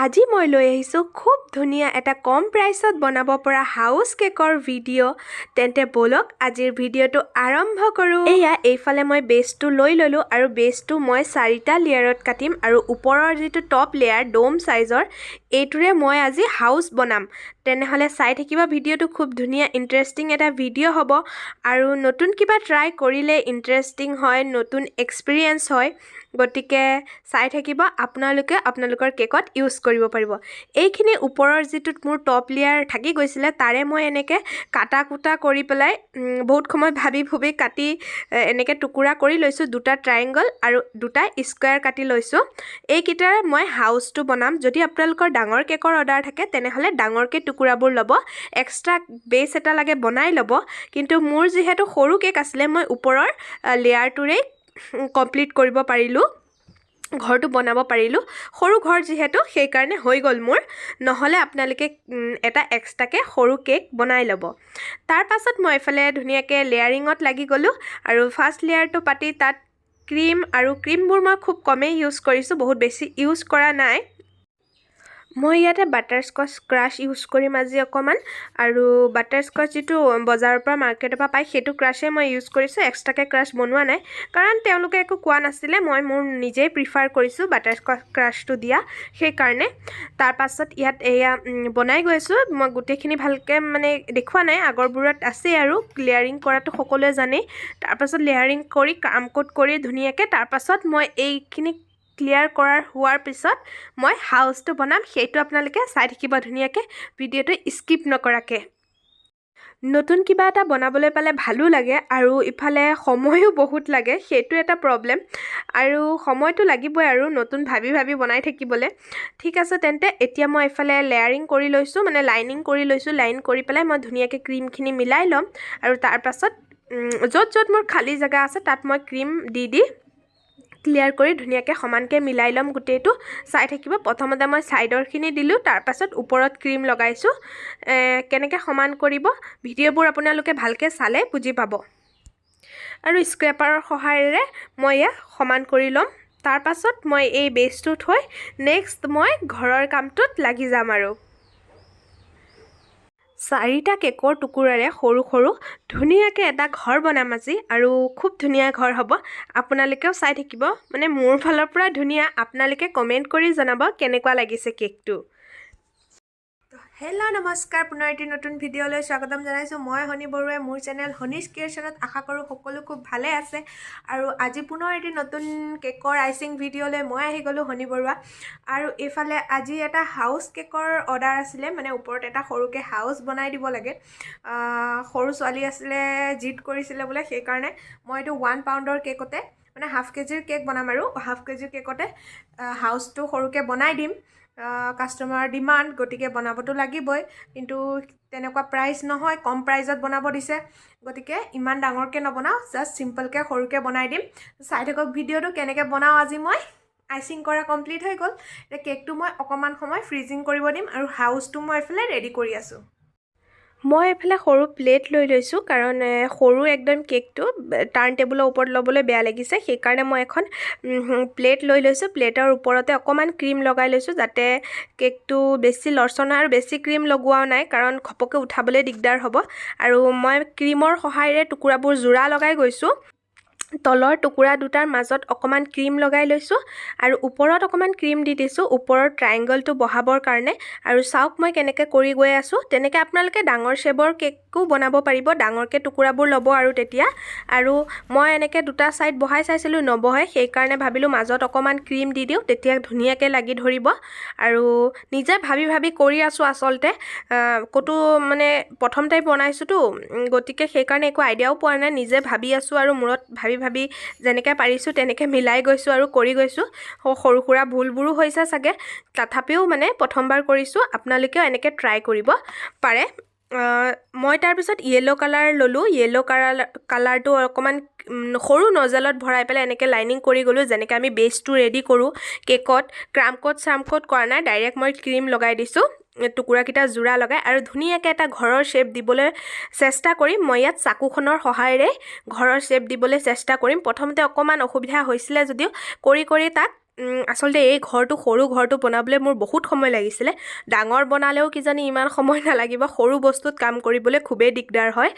আজি মই লৈ আহিছোঁ খুব ধুনীয়া এটা কম প্ৰাইচত বনাব পৰা হাউচ কেকৰ ভিডিঅ'। তেন্তে বলক আজিৰ ভিডিঅ'টো আৰম্ভ কৰোঁ। এইফালে মই বেছটো লৈ ল'লোঁ আৰু বেছটো মই 4টা লেয়াৰত কাটিম আৰু ওপৰৰ যিটো টপ লেয়াৰ ডোম চাইজৰ এইটোৰে মই আজি হাউচ বনাম। তেনেহ'লে চাই থাকিব ভিডিঅ'টো খুব ধুনীয়া ইণ্টাৰেষ্টিং এটা ভিডিঅ' হ'ব আৰু নতুন কিবা ট্ৰাই কৰিলে ইণ্টাৰেষ্টিং হয়, নতুন এক্সপিৰিয়েঞ্চ হয়। গতিকে চাই থাকিব, আপোনালোকৰ কেকত ইউজ কৰিব পাৰিব। এইখিনি ওপৰৰ যিটোত মোৰ টপ লেয়াৰ থাকি গৈছিলে তাৰে মই এনেকৈ কাটা কুটা কৰি পেলাই বহুত সময় ভাবি কাটি এনেকৈ টুকুৰা কৰি লৈছোঁ। 2টা ট্ৰায়েংগল আৰু 2টা স্কুৱেৰ কাটি লৈছোঁ। এইকেইটাৰে মই হাউচটো বনাম। যদি আপোনালোকৰ ডাঙৰ কেকৰ অৰ্ডাৰ থাকে তেনেহ'লে ডাঙৰকৈ টুকুৰাবোৰ ল'ব, এক্সট্ৰা বেছ এটা লাগে বনাই ল'ব। কিন্তু মোৰ যিহেতু সৰু কেক আছিলে মই ওপৰৰ লেয়াৰটোৰেই কমপ্লিট কৰিব পাৰিলোঁ, ঘৰটো বনাব পাৰিলোঁ। সৰু ঘৰ যিহেতু সেইকাৰণে হৈ গ'ল মোৰ, নহ'লে আপোনালোকে এটা এক্সট্ৰাকৈ সৰু কেক বনাই ল'ব। তাৰ পাছত মই এইফালে ধুনীয়াকৈ লেয়াৰিঙত লাগি গ'লোঁ আৰু ফাৰ্ষ্ট লেয়াৰটো পাতি তাত ক্ৰীমবোৰ মই খুব কমেই ইউজ কৰিছোঁ, বহুত বেছি ইউজ কৰা নাই। মই ইয়াতে বাটাৰস্কচ ক্ৰাছ ইউজ কৰিম আজি অকণমান, আৰু বাটাৰস্কচ যিটো বজাৰৰ পৰা মাৰ্কেটৰ পৰা পায় সেইটো ক্ৰাছেই মই ইউজ কৰিছোঁ, এক্সট্ৰাকৈ ক্ৰাছ বনোৱা নাই কাৰণ তেওঁলোকে একো কোৱা নাছিলে। মই মোৰ নিজেই প্ৰিফাৰ কৰিছোঁ বাটাৰস্কচ ক্ৰাছটো দিয়া, সেইকাৰণে। তাৰপাছত ইয়াত এয়া বনাই গৈছোঁ। মই গোটেইখিনি ভালকৈ মানে দেখুওৱা নাই, আগৰবোৰত আছেই আৰু লেয়াৰিং কৰাটো সকলোৱে জানেই। তাৰপাছত লেয়াৰিং কৰি কামকোট কৰি ধুনীয়াকৈ তাৰপাছত মই এইখিনি ক্লিয়াৰ হোৱাৰ পিছত মই হাউচটো বনাম। সেইটো আপোনালোকে চাই থাকিব ধুনীয়াকৈ, ভিডিঅ'টো স্কিপ নকৰাকৈ। নতুন কিবা এটা বনাবলৈ পালে ভালো লাগে আৰু ইফালে সময়ো বহুত লাগে, সেইটো এটা প্ৰব্লেম। আৰু সময়টো লাগিবই আৰু নতুন ভাবি বনাই থাকিবলৈ। ঠিক আছে, তেন্তে এতিয়া মই এইফালে লেয়াৰিং কৰি লৈছোঁ, মানে লাইনিং কৰি লৈছোঁ। লাইন কৰি পেলাই মই ধুনীয়াকৈ ক্ৰীমখিনি মিলাই ল'ম আৰু তাৰপাছত য'ত মোৰ খালী জেগা আছে তাত মই ক্ৰীম দি ক্লিয়াৰ কৰি ধুনীয়াকৈ সমানকৈ মিলাই ল'ম গোটেইটো। চাই থাকিব, প্ৰথমতে মই ছাইডৰখিনি দিলোঁ, তাৰপাছত ওপৰত ক্ৰীম লগাইছোঁ। কেনেকৈ সমান কৰিব ভিডিঅ'বোৰ আপোনালোকে ভালকৈ চালে বুজি পাব। আৰু স্ক্ৰেপাৰৰ সহায়েৰে মই ইয়াক সমান কৰি ল'ম। তাৰপাছত মই এই বেছটো থৈ নেক্সট মই ঘৰৰ কামটোত লাগি যাম। আৰু 4টা কেকৰ টুকুৰাৰে সৰু ধুনীয়াকৈ এটা ঘৰ বনাম আজি, আৰু খুব ধুনীয়া ঘৰ হ'ব। আপোনালোকেও চাই থাকিব, মানে মোৰ ফালৰ পৰা ধুনীয়া। আপোনালোকে কমেণ্ট কৰি জনাব কেনেকুৱা লাগিছে কেকটো। হেল্ল' নমস্কাৰ, পুনৰ এটি নতুন ভিডিঅ'লৈ স্বাগতম জনাইছোঁ। মই হনী বৰুৱাই, মোৰ চেনেল হনীছ ক্ৰিয়েশ্যনত। আশা কৰোঁ সকলো খুব ভালে আছে। আৰু আজি পুনৰ এটি নতুন কেকৰ আইচিং ভিডিঅ'লৈ মই আহি গ'লোঁ, হনী বৰুৱা। আৰু এইফালে আজি এটা হাউচ কেকৰ অৰ্ডাৰ আছিলে, মানে ওপৰত এটা সৰুকৈ হাউচ বনাই দিব লাগে। সৰু ছোৱালী আছিলে, জিদ কৰিছিলে বোলে, সেইকাৰণে মই এইটো 1 পাউণ্ডৰ কেকতে, মানে হাফ কেজিৰ কেক বনাম আৰু হাফ কেজিৰ কেকতে হাউচটো সৰুকৈ বনাই দিম। কাষ্টমাৰৰ ডিমাণ্ড, গতিকে বনাবতো লাগিবই। কিন্তু তেনেকুৱা প্ৰাইচ নহয়, কম প্ৰাইজত বনাব দিছে, গতিকে ইমান ডাঙৰকৈ নবনাওঁ, জাষ্ট চিম্পলকৈ সৰুকৈ বনাই দিম। চাই থাকক ভিডিঅ'টো কেনেকৈ বনাওঁ। আজি মই আইচিং কৰা কমপ্লিট হৈ গ'ল। এতিয়া কেকটো মই অকণমান সময় ফ্ৰিজিং কৰিব দিম আৰু হাউচটো মই এইফালে ৰেডি কৰি আছোঁ। মই এইফালে সৰু প্লেট লৈ লৈছোঁ, কাৰণ সৰু একদম কেকটো টাৰ্ণ টেবুলৰ ওপৰত ল'বলৈ বেয়া লাগিছে, সেইকাৰণে মই এখন প্লেট লৈ লৈছোঁ। প্লেটৰ ওপৰতে অকণমান ক্ৰীম লগাই লৈছোঁ, যাতে কেকটো বেছি লৰচৰ নহয়। আৰু বেছি ক্ৰীম লগোৱাও নাই, কাৰণ ঘপককৈ উঠাবলৈ দিগদাৰ হ'ব। আৰু মই ক্ৰীমৰ সহায়েৰে টুকুৰাবোৰ জোৰা লগাই গৈছোঁ। তলৰ টুকুৰা দুটাৰ মাজত অকণমান ক্ৰীম লগাই লৈছোঁ আৰু ওপৰত অকণমান ক্ৰীম দি দিছোঁ, ওপৰৰ ট্ৰায়েংগলটো বহাবৰ কাৰণে। আৰু চাওক মই কেনেকৈ কৰি গৈ আছোঁ। তেনেকৈ আপোনালোকে ডাঙৰ শ্বেপৰ কেকো বনাব পাৰিব, ডাঙৰকৈ টুকুৰাবোৰ ল'ব। আৰু তেতিয়া আৰু মই এনেকৈ 2টা ছাইড বহাই চাইছিলোঁ, নবহে, সেইকাৰণে ভাবিলোঁ মাজত অকণমান ক্ৰীম দি দিওঁ, তেতিয়া ধুনীয়াকৈ লাগি ধৰিব। আৰু নিজে ভাবি কৰি আছোঁ আচলতে, ক'তো মানে প্ৰথম টাইপ বনাইছোঁতো, গতিকে সেইকাৰণে একো আইডিয়াও পোৱা নাই। নিজে ভাবি আছোঁ আৰু মূৰত ভাবি যেনেকৈ পাৰিছোঁ তেনেকৈ মিলাই গৈছোঁ আৰু কৰি গৈছোঁ। সৰু সুৰা ভুলবোৰো হৈছে চাগে, তথাপিও মানে প্ৰথমবাৰ কৰিছোঁ। আপোনালোকেও এনেকৈ ট্ৰাই কৰিব পাৰে। মই তাৰপিছত য়েল্ল' কালাৰ ল'লোঁ। য়েল্ল' কালাৰটো অকণমান সৰু নজেলত ভৰাই পেলাই এনেকৈ লাইনিং কৰি গ'লোঁ, যেনেকৈ আমি বেছটো ৰেডি কৰোঁ কেকত। চামকোট কৰা নাই, ডাইৰেক্ট মই ক্ৰীম লগাই দিছোঁ, টুকুৰাকেইটা জোৰা লগাই। আৰু ধুনীয়াকৈ এটা ঘৰৰ শ্বেপ দিবলৈ চেষ্টা কৰিম। মই ইয়াত চাকুখনৰ সহায়েৰে ঘৰৰ শ্বেপ দিবলৈ চেষ্টা কৰিম। প্ৰথমতে অকণমান অসুবিধা হৈছিলে যদিও কৰি তাক আচলতে এই সৰু ঘৰটো বনাবলৈ মোৰ বহুত সময় লাগিছিলে ডাঙৰ বনালেও কিজানি ইমান সময় নালাগিব সৰু বস্তুত কাম কৰিবলৈ খুবেই দিগদাৰ হয়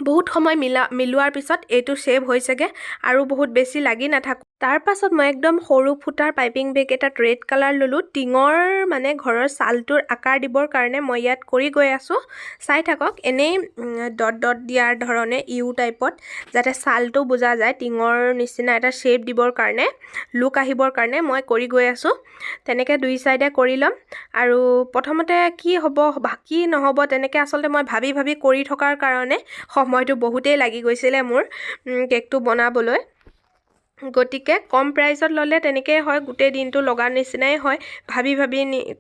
বহুত সময় মিলোৱাৰ পিছত এইটো শেভ হৈছেগে আৰু বহুত বেছি লাগি নাথাকো তাৰ পাছত মই একদম সৰু ফুটাৰ পাইপিং বেগ এটাত ৰেড কালাৰ ললো টিঙৰ মানে ঘৰৰ চালটোৰ আকাৰ দিবৰ কাৰণে মই ইয়াত কৰি গৈ আছো চাই থাকক এনেই ডট দিয়াৰ ধৰণে ইউ টাইপত যাতে চালটো বুজা যায় টিঙৰ নিচিনা এটা শেপ দিবৰ কাৰণে লুক আহিবৰ কাৰণে মই কৰি গৈ আছো তেনেকে দুই সাইডে কৰি লম আৰু প্ৰথমতে কি হ'ব বাকি নহব তেনেকে আচলতে মই ভাবি কৰি থকাৰ কাৰণে সময়টো বহুতেই লাগি গৈছিলে মোৰ কেকটো বনাবলৈ গতিকে কম প্ৰাইসত ললে তেনেকৈ হয় গোটেই দিনটো লগাৰ নিচিনাই হয় ভাবি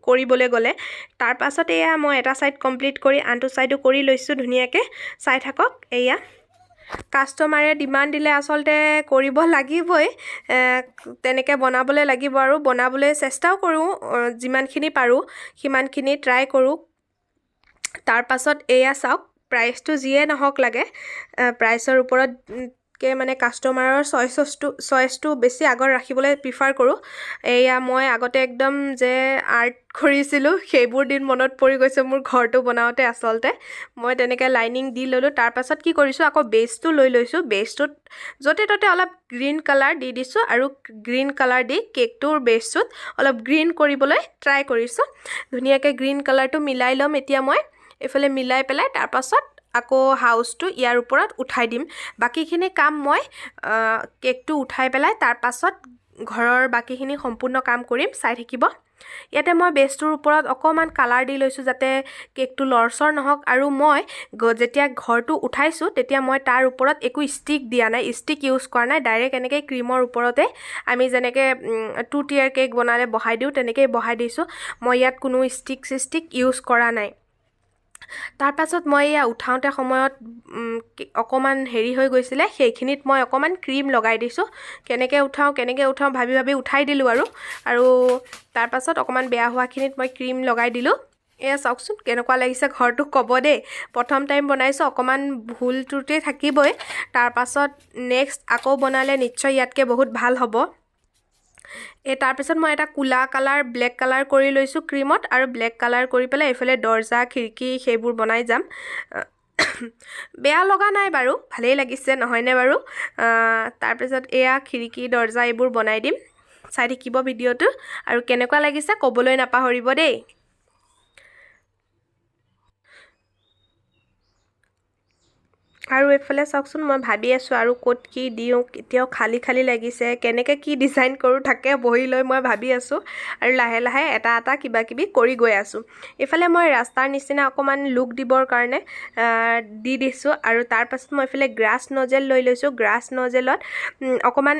কৰিবলৈ গলে তাৰ পাছত এয়া মই এটা সাইড কমপ্লিট কৰি আনটো সাইডো কৰি লৈছো ধুনিয়াকে চাই থাকক এয়া কাস্টমাৰে ডিমান্ড দিলে আচলতে কৰিব লাগিবই তেনেকৈ বনাবলৈ লাগিব আৰু বনাবলৈ চেষ্টাও কৰোঁ যিমানখিনি পাৰোঁ সিমানখিনি ট্ৰাই কৰোঁ তাৰ পাছত এয়া চাওক প্ৰাইসটো যিয়ে নহওক লাগে প্ৰাইসৰ ওপৰত কে মানে কাস্টমাৰৰ চয়েসটো বেছি আগত ৰাখিবলৈ প্ৰিফাৰ কৰোঁ এয়া মই আগতে একদম যে আৰ্ট কৰিছিলোঁ সেইবোৰ দিন মনত পৰি গৈছে মোৰ ঘৰটো বনাওঁতে আচলতে মই তেনেকৈ লাইনিং দি ললোঁ তাৰ পাছত কি কৰিছোঁ আকৌ বেছটো লৈ লৈছোঁ বেছটোত য'তে ত'তে অলপ গ্ৰীণ কালাৰ দি দিছোঁ আৰু গ্ৰীণ কালাৰ দি কেকটোৰ বেছটোত অলপ গ্ৰীণ কৰিবলৈ ট্ৰাই কৰিছোঁ ধুনীয়াকৈ গ্ৰীণ কালাৰটো মিলাই ল'ম এতিয়া মই এফালে মিলাই পেলাই তাৰ পাছত আকৌ হাউসটো ইয়াৰ ওপৰত উঠাই দিম বাকিখিনি কাম মই কেকটো উঠাই পেলাই তাৰ পাছত ঘৰৰ বাকিখিনি সম্পূৰ্ণ কাম কৰিম চাই থাকিব ইয়াতে মই বেছটোৰ ওপৰত অকমান কালাৰ দি লৈছো যাতে কেকটো লৰচৰ নহওক আৰু মই যেতিয়া ঘৰটো উঠাইছো তেতিয়া মই তাৰ ওপৰত একো ষ্টিক দিয়া নাই ষ্টিক ইউজ কৰা নাই ডাইৰেক্ট এনেকৈ ক্ৰীমৰ ওপৰতে আমি যেনেকৈ 2 টিয়াৰ কেক বনালে বহাই দিও তেনেকৈ বহাই দিছো মই ইয়াত কোনো ষ্টিক ইউজ কৰা নাই তাৰ পাছত মই ইয়া উঠাওতে সময়ত অকমান হেৰি হৈ গৈছিলে সেইখিনিত মই অকমান ক্ৰীম লগাই দিছো কেনেকৈ উঠাও ভাবি উঠাই দিলো আৰু তাৰ পাছত অকমান বেয়া হোৱাখিনিত মই ক্ৰীম লগাই দিলো এয়া চাওকচোন কেনেকুৱা লাগিছে ঘৰটো ক'ব দেই প্ৰথম টাইম বনাইছো অকমান ভুল ত্ৰুটি থাকিবই তাৰ পাছত নেক্সট আকৌ বনালে নিশ্চয় ইয়াতকে বহুত ভাল হ'ব তাৰ পিছত মই এটা কুলা কালাৰ ব্লেক কালাৰ কৰি লৈছো ক্ৰীমত আৰু ব্লেক কালাৰ কৰি পেলাই এফালে দৰ্জা খিৰকি সেইবোৰ বনাই যাম বেয়া লগা নাই বাৰু ভালেই লাগিছে নহয়নে বাৰু তাৰ পিছত এয়া খিৰকি দৰ্জা এইবোৰ বনাই দিম চাই থাকিব ভিডিঅটো আৰু কেনেকুৱা লাগিছে ক'বলৈ নাপাহৰিব দেই আৰু এফালে চাওকচোন মই ভাবি আছো আৰু ক'ত কি দিও এতিয়াও খালি লাগিছে কেনেকৈ কি ডিজাইন কৰো থাকে বহি লৈ মই ভাবি আছো আৰু লাহে এটা কিবা কিবি কৰি গৈ আছো এফালে মই ৰাস্তাৰ নিচিনা অকমান লুক দিবৰ কাৰণে দি দিছো আৰু তাৰ পাছত মই এফালে গ্ৰাছ নজেল লৈ লৈছো গ্ৰাছ নজেলত অকমান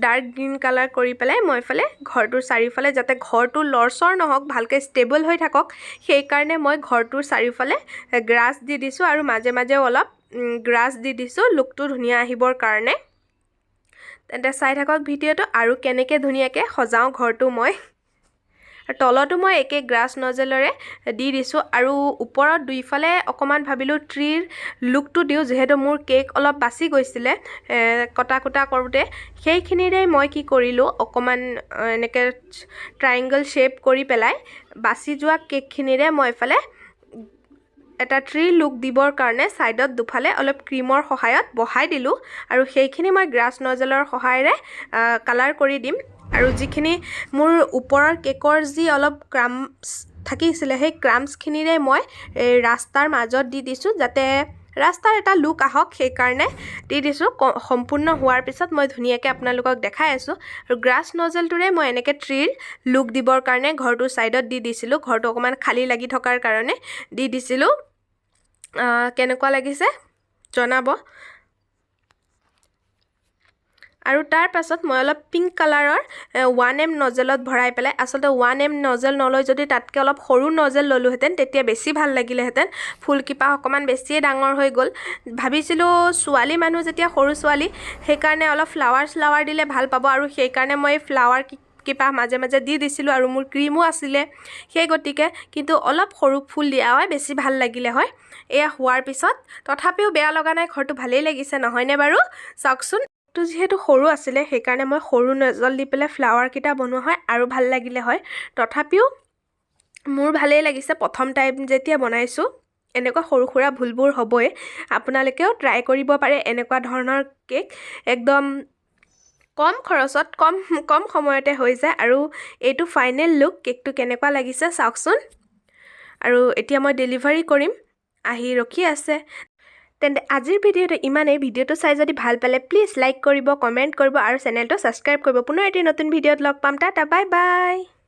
ডাৰ্ক গ্ৰীণ কালাৰ কৰি পেলাই মই এফালে ঘৰটোৰ চাৰিওফালে যাতে ঘৰটো লৰচৰ নহওক ভালকৈ ষ্টেবল হৈ থাকক সেই কাৰণে মই ঘৰটোৰ চাৰিওফালে গ্ৰাছ দি দিছো আৰু মাজে অলপ গ্ৰাছ দি দিছো লুকটো ধুনীয়া আহিবৰ কাৰণে তেন্তে চাই থাকক ভিডিঅটো আৰু কেনেকৈ ধুনীয়াকৈ সজাও ঘৰটো মই তলটো মই একে গ্ৰাছ নজেলৰে দি দিছো আৰু ওপৰত দুইফালে অকমান ভাবিলো ট্ৰিৰ লুকটো দিও যেহেতু মোৰ কেক অলপ বাছি গৈছিলে কটা কৰোতে সেইখিনিৰে মই কি কৰিলো অকমান এনেকে ট্ৰায়াঙ্গল শেপ কৰি পেলাই বাছি যোৱা কেকখিনিৰে মই এফালে এটা ট্ৰি লুক দিবৰ কাৰণে সাইডত দুফালে অলপ ক্ৰীমৰ সহায়ত বহাই দিলো আৰু সেইখিনি মই গ্ৰাছ নজেলৰ সহায়েৰে কালাৰ কৰি দিম আৰু যিখিনি মোৰ ওপৰৰ কেকৰ যি অলপ ক্ৰাম্পছ থাকিছিলে সেই ক্ৰাম্পছখিনিৰে মই ৰাস্তাৰ মাজত দি দিছো যাতে ৰাস্তাৰ এটা লুক আহক সেই কাৰণে দি দিছো সম্পূৰ্ণ হোৱাৰ পিছত মই ধুনীয়াকৈ আপোনালোকক দেখাই আছো আৰু গ্ৰাছ নজেলটোৰে মই এনেকৈ ট্ৰিৰ লুক দিবৰ কাৰণে ঘৰটো সাইডত দি দিছিলো ঘৰটো অকমান খালি লাগি থকাৰ কাৰণে দি দিছিলো কেনেকুৱা লাগিছে জনাব আৰু তাৰ পাছত মই অলপ পিংক কালাৰৰ 1M নজেলত ভৰাই পেলাই আসলতে 1M নজেল নলৈ যদি তাতকে অলপ সৰু নজেল ললোহেতেন তেতিয়া বেছি ভাল লাগিলেহেতেন ফুলকিপা অকমান বেছিয়ে ডাঙৰ হৈ গল ভাবিছিলো ছোৱালী মানুহ যেতিয়া সৰু ছোৱালী সেই কাৰণে অলপ ফ্লাৱাৰ দিলে ভাল পাব আৰু সেই কাৰণে মই ফ্লাৱাৰ কিপা মাজে দি দিছিলো আৰু মোৰ ক্ৰীমও আছিলে সেই গতিকে কিন্তু অলপ সৰু ফুল দিয়া হয় বেছি ভাল লাগিলে হয় এয়া হোৱাৰ পিছত তথাপিও বেয়া লগা নাই ঘৰটো ভালেই লাগিছে নহয়নে বাৰু চাওকচোন তো যেহেতু সৰু আছিলে সেইকাৰণে মই সৰু নজল দি পেলাই ফ্লাৱাৰকেইটা বনোৱা হয় আৰু ভাল লাগিলে হয় তথাপিও মোৰ ভালেই লাগিছে প্ৰথম টাইম যেতিয়া বনাইছোঁ এনেকুৱা সৰু সুৰা ভুলবোৰ হ'বই আপোনালোকেও ট্ৰাই কৰিব পাৰে এনেকুৱা ধৰণৰ কেক একদম কম খৰচত কম সময়তে হৈ যায় আৰু এইটো ফাইনেল লুক কেকটো কেনেকুৱা লাগিছে চাওকচোন আৰু এতিয়া মই ডেলিভাৰী কৰিম আহি ৰখি আছে তেন্তে আজিৰ ভিডিঅ'টো ইমানেই ভিডিঅ'টো চাই যদি ভাল পালে প্লিজ লাইক কৰিব কমেণ্ট কৰিব আৰু চেনেলটো ছাবস্ক্ৰাইব কৰিব পুনৰ এটি নতুন ভিডিঅ'ত লগ পাম টাটা বাই বাই